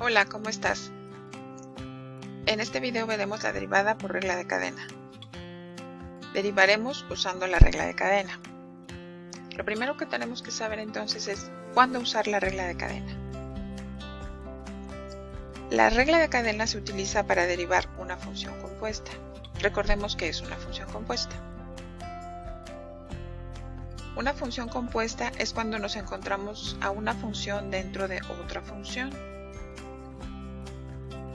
Hola, ¿cómo estás? En este video veremos la derivada por regla de cadena. Derivaremos usando la regla de cadena. Lo primero que tenemos que saber entonces es cuándo usar la regla de cadena. La regla de cadena se utiliza para derivar una función compuesta. Recordemos que es una función compuesta. Una función compuesta es cuando nos encontramos a una función dentro de otra función.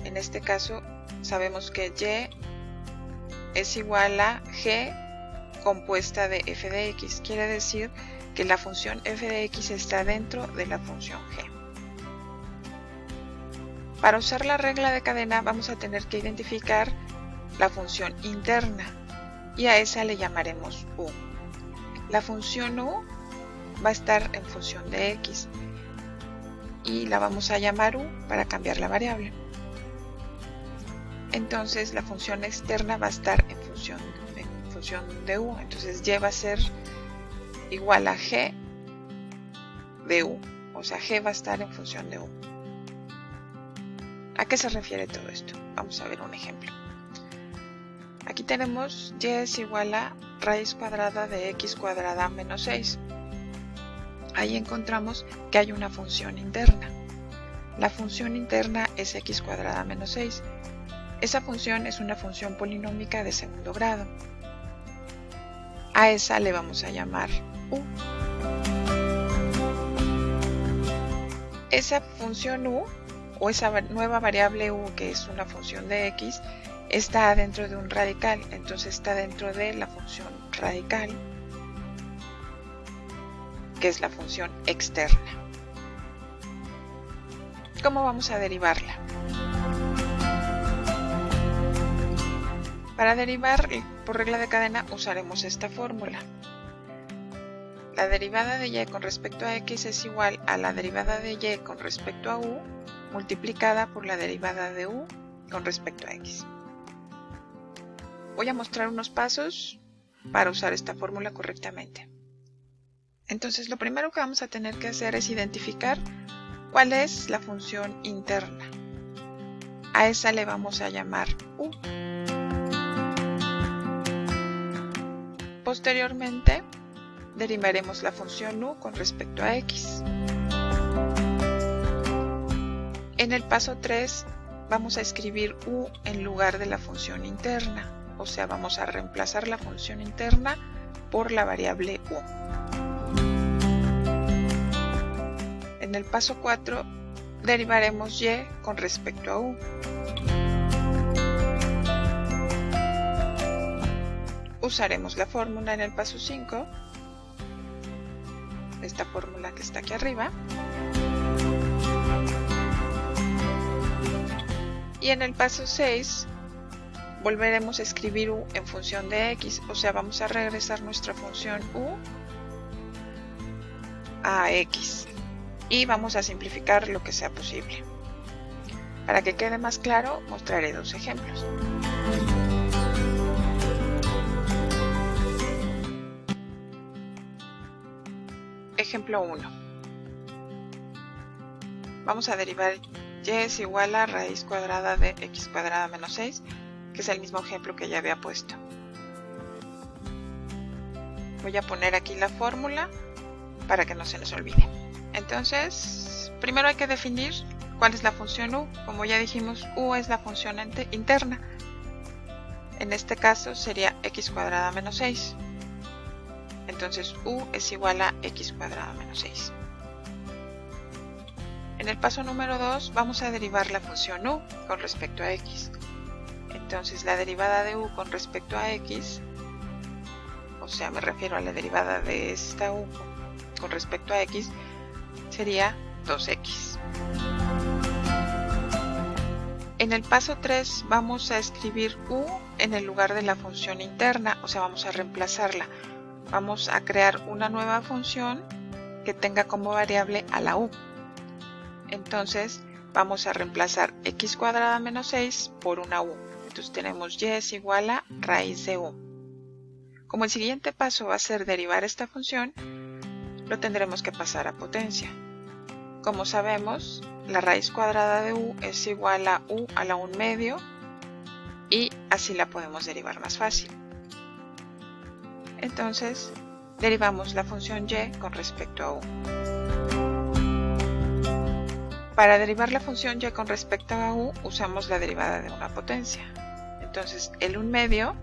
En este caso, sabemos que y es igual a g compuesta de f de x. Quiere decir que la función f de x está dentro de la función g. Para usar la regla de cadena vamos a tener que identificar la función interna y a esa le llamaremos u. La función u va a estar en función de x y la vamos a llamar u para cambiar la variable. Entonces la función externa va a estar en función de u, entonces y va a ser igual a g de u, o sea g va a estar en función de u. ¿A qué se refiere todo esto? Vamos a ver un ejemplo. Aquí tenemos y es igual a raíz cuadrada de x cuadrada menos 6. Ahí encontramos que hay una función interna. La función interna es x cuadrada menos 6. Esa función es una función polinómica de segundo grado. A esa le vamos a llamar u. Esa función u, o esa nueva variable u, que es una función de x, está dentro de un radical, entonces está dentro de la función radical, que es la función externa. ¿Cómo vamos a derivarla? Para derivar por regla de cadena usaremos esta fórmula. La derivada de y con respecto a x es igual a la derivada de y con respecto a u multiplicada por la derivada de u con respecto a x. Voy a mostrar unos pasos para usar esta fórmula correctamente. Entonces lo primero que vamos a tener que hacer es identificar cuál es la función interna. A esa le vamos a llamar u. Posteriormente, derivaremos la función u con respecto a x. En el paso 3 vamos a escribir u en lugar de la función interna, o sea, vamos a reemplazar la función interna por la variable u. En el paso 4 derivaremos y con respecto a u. Usaremos la fórmula en el paso 5, esta fórmula que está aquí arriba, y en el paso 6 volveremos a escribir u en función de x, o sea, vamos a regresar nuestra función u a x y vamos a simplificar lo que sea posible. Para que quede más claro, mostraré dos ejemplos. Ejemplo 1. Vamos a derivar y es igual a raíz cuadrada de x cuadrada menos 6, que es el mismo ejemplo que ya había puesto. Voy a poner aquí la fórmula para que no se nos olvide. Entonces, primero hay que definir cuál es la función u. Como ya dijimos, u es la función interna. En este caso sería x cuadrada menos 6. Entonces u es igual a x cuadrada menos 6. En el paso número 2 vamos a derivar la función u con respecto a x. Entonces la derivada de u con respecto a x, o sea, me refiero a la derivada de esta u con respecto a x, sería 2x. En el paso 3 vamos a escribir u en el lugar de la función interna, o sea, vamos a reemplazarla. Vamos a crear una nueva función que tenga como variable a la u. Entonces vamos a reemplazar x cuadrada menos 6 por una u. Entonces tenemos y es igual a raíz de u. Como el siguiente paso va a ser derivar esta función, lo tendremos que pasar a potencia. Como sabemos, la raíz cuadrada de u es igual a u a la 1 medio y así la podemos derivar más fácil. Entonces, derivamos la función y con respecto a u. Para derivar la función y con respecto a u, usamos la derivada de una potencia. Entonces, el 1 medio,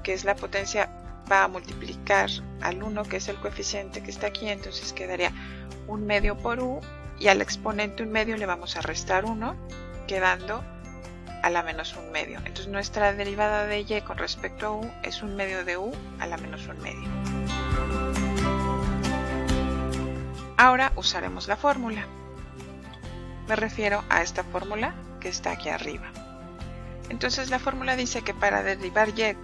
que es la potencia, va a multiplicar al 1, que es el coeficiente que está aquí, entonces quedaría 1 medio por u, y al exponente 1 medio le vamos a restar 1, quedando a la menos 1 medio. Entonces nuestra derivada de y con respecto a u es 1 medio de u a la menos 1 medio. Ahora usaremos la fórmula. Me refiero a esta fórmula que está aquí arriba. Entonces la fórmula dice que para derivar y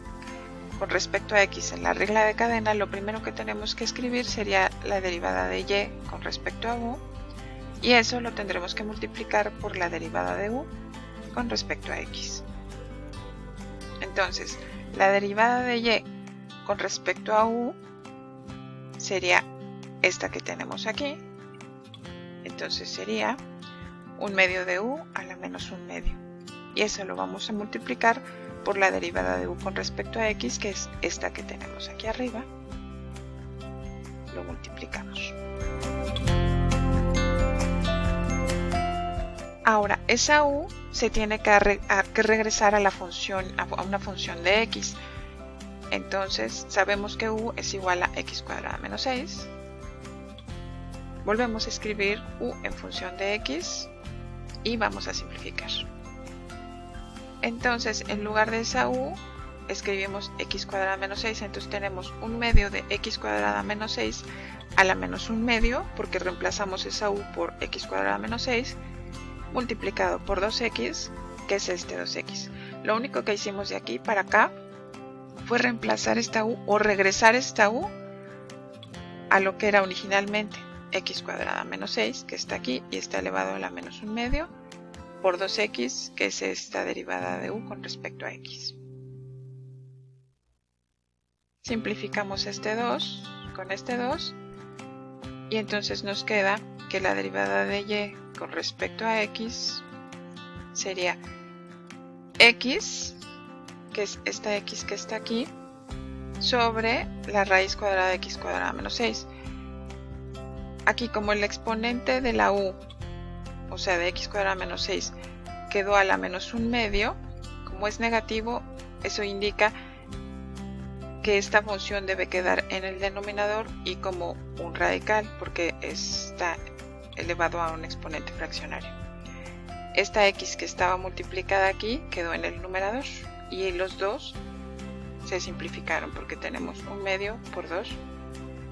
con respecto a x en la regla de cadena, lo primero que tenemos que escribir sería la derivada de y con respecto a u, y eso lo tendremos que multiplicar por la derivada de u con respecto a x. Entonces, la derivada de y con respecto a u sería esta que tenemos aquí. Entonces sería 1 medio de u a la menos 1 medio. Y eso lo vamos a multiplicar por la derivada de u con respecto a x, que es esta que tenemos aquí arriba. Lo multiplicamos. Ahora, esa u se tiene que regresar a la función, a una función de x. Entonces, sabemos que u es igual a x cuadrada menos 6. Volvemos a escribir u en función de x y vamos a simplificar. Entonces, en lugar de esa u, escribimos x cuadrada menos 6, entonces tenemos 1 medio de x cuadrada menos 6 a la menos 1 medio, porque reemplazamos esa u por x cuadrada menos 6, multiplicado por 2x, que es este 2x. Lo único que hicimos de aquí para acá fue reemplazar esta u o regresar esta u a lo que era originalmente x cuadrada menos 6, que está aquí y está elevado a la menos 1 medio, por 2x, que es esta derivada de u con respecto a x. Simplificamos este 2 con este 2 y entonces nos queda que la derivada de y con respecto a x sería x, que es esta x que está aquí, sobre la raíz cuadrada de x cuadrada menos 6. Aquí, como el exponente de la u, o sea de x cuadrada menos 6, quedó a la menos 1 medio, como es negativo, eso indica que esta función debe quedar en el denominador y como un radical, porque está elevado a un exponente fraccionario. Esta x que estaba multiplicada aquí quedó en el numerador y los dos se simplificaron porque tenemos 1 medio por 2,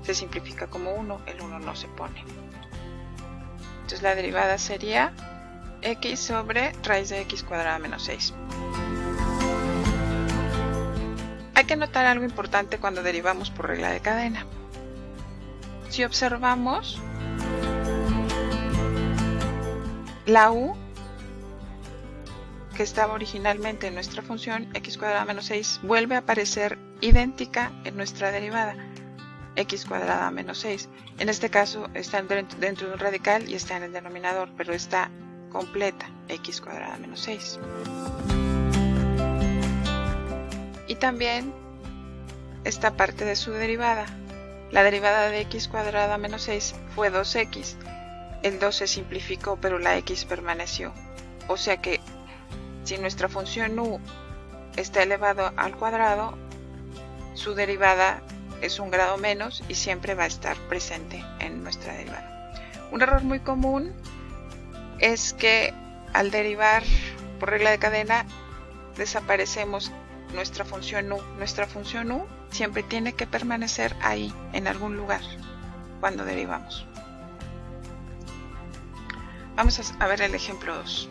se simplifica como 1, el 1 no se pone. Entonces la derivada sería x sobre raíz de x cuadrada menos 6. Hay que notar algo importante cuando derivamos por regla de cadena. Si observamos, la u, que estaba originalmente en nuestra función x cuadrada menos 6, vuelve a aparecer idéntica en nuestra derivada x cuadrada menos 6. En este caso está dentro de un radical y está en el denominador, pero está completa, x cuadrada menos 6. Y también esta parte de su derivada. La derivada de x cuadrada menos 6 fue 2x. El 2 se simplificó, pero la x permaneció. O sea que si nuestra función u está elevado al cuadrado, su derivada es un grado menos y siempre va a estar presente en nuestra derivada. Un error muy común es que al derivar por regla de cadena desaparecemos nuestra función u. Nuestra función u siempre tiene que permanecer ahí, en algún lugar, cuando derivamos. Vamos a ver el ejemplo 2.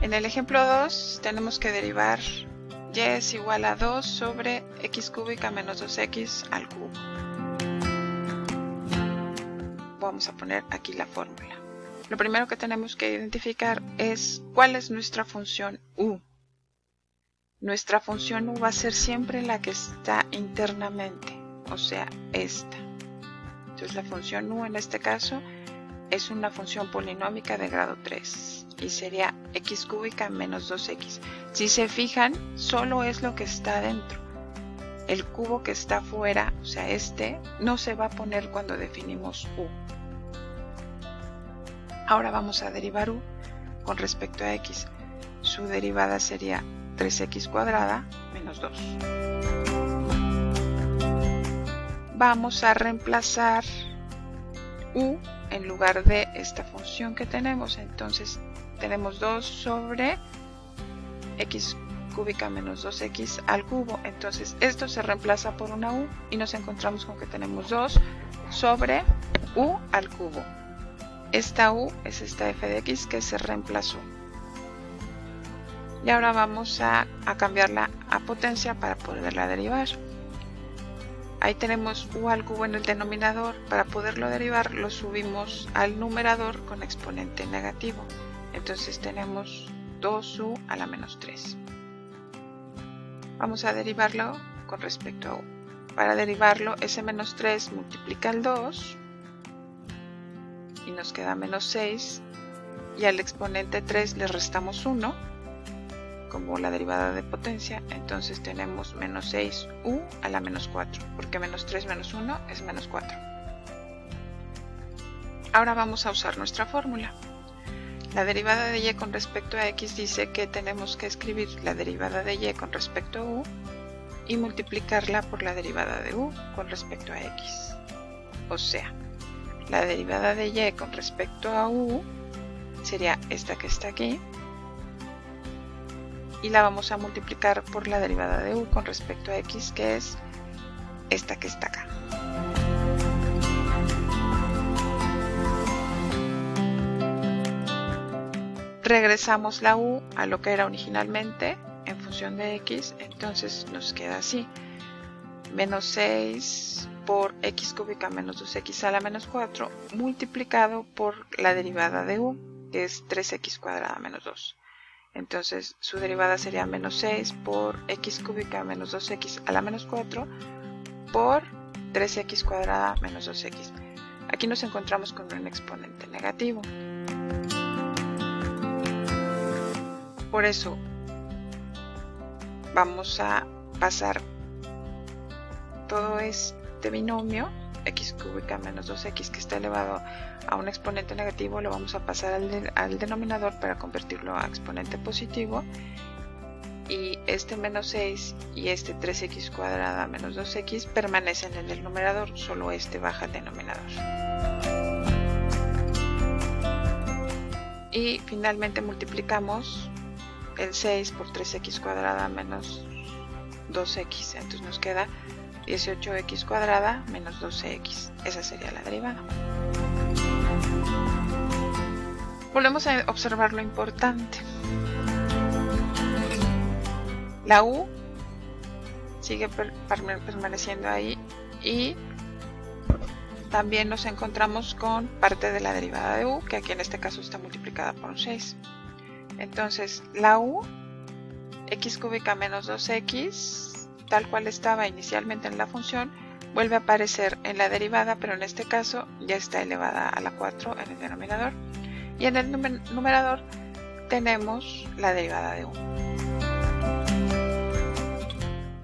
En el ejemplo 2 tenemos que derivar y es igual a 2 sobre x cúbica menos 2x al cubo. Vamos a poner aquí la fórmula. Lo primero que tenemos que identificar es cuál es nuestra función u. Nuestra función u va a ser siempre la que está internamente, o sea, esta. Entonces la función u en este caso es una función polinómica de grado 3 y sería x cúbica menos 2x. Si se fijan, solo es lo que está dentro. El cubo que está afuera, o sea, este, no se va a poner cuando definimos u. Ahora vamos a derivar u con respecto a x. Su derivada sería 3x cuadrada menos 2. Vamos a reemplazar u en lugar de esta función que tenemos. Entonces tenemos 2 sobre x cúbica menos 2x al cubo. Entonces esto se reemplaza por una u y nos encontramos con que tenemos 2 sobre u al cubo. Esta u es esta f de x que se reemplazó. Y ahora vamos a cambiarla a potencia para poderla derivar. Ahí tenemos u al cubo en el denominador. Para poderlo derivar lo subimos al numerador con exponente negativo. Entonces tenemos 2u a la menos 3. Vamos a derivarlo con respecto a u. Para derivarlo, ese menos 3 multiplica el 2 y nos queda menos 6. Y al exponente 3 le restamos 1 como la derivada de potencia. Entonces tenemos menos 6u a la menos 4, porque menos 3 menos 1 es menos 4. Ahora vamos a usar nuestra fórmula. La derivada de y con respecto a x dice que tenemos que escribir la derivada de y con respecto a u y multiplicarla por la derivada de u con respecto a x. O sea, la derivada de y con respecto a u sería esta que está aquí, y la vamos a multiplicar por la derivada de u con respecto a x, que es esta que está acá. Regresamos la u a lo que era originalmente en función de x, entonces nos queda así: menos 6 por x cúbica menos 2x a la menos 4 multiplicado por la derivada de u, que es 3x cuadrada menos 2. Entonces su derivada sería menos 6 por x cúbica menos 2x a la menos 4 por 3x cuadrada menos 2x. Aquí nos encontramos con un exponente negativo. Por eso vamos a pasar todo este binomio x cúbica menos 2x que está elevado a un exponente negativo, lo vamos a pasar al denominador para convertirlo a exponente positivo, y este menos 6 y este 3x cuadrada menos 2x permanecen en el numerador, solo este baja al denominador. Y finalmente multiplicamos el 6 por 3x cuadrada menos 2x, entonces nos queda 18x cuadrada menos 12x. Esa sería la derivada. Volvemos a observar lo importante. La u sigue permaneciendo ahí y también nos encontramos con parte de la derivada de u, que aquí en este caso está multiplicada por un 6. Entonces la u, x cúbica menos 2x, tal cual estaba inicialmente en la función, vuelve a aparecer en la derivada, pero en este caso ya está elevada a la 4 en el denominador, y en el numerador tenemos la derivada de u.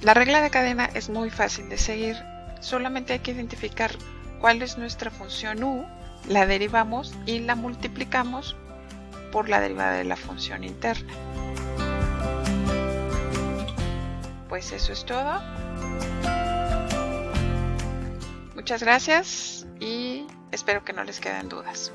La regla de cadena es muy fácil de seguir, solamente hay que identificar cuál es nuestra función u, la derivamos y la multiplicamos por la derivada de la función interna. Pues eso es todo. Muchas gracias y espero que no les queden dudas.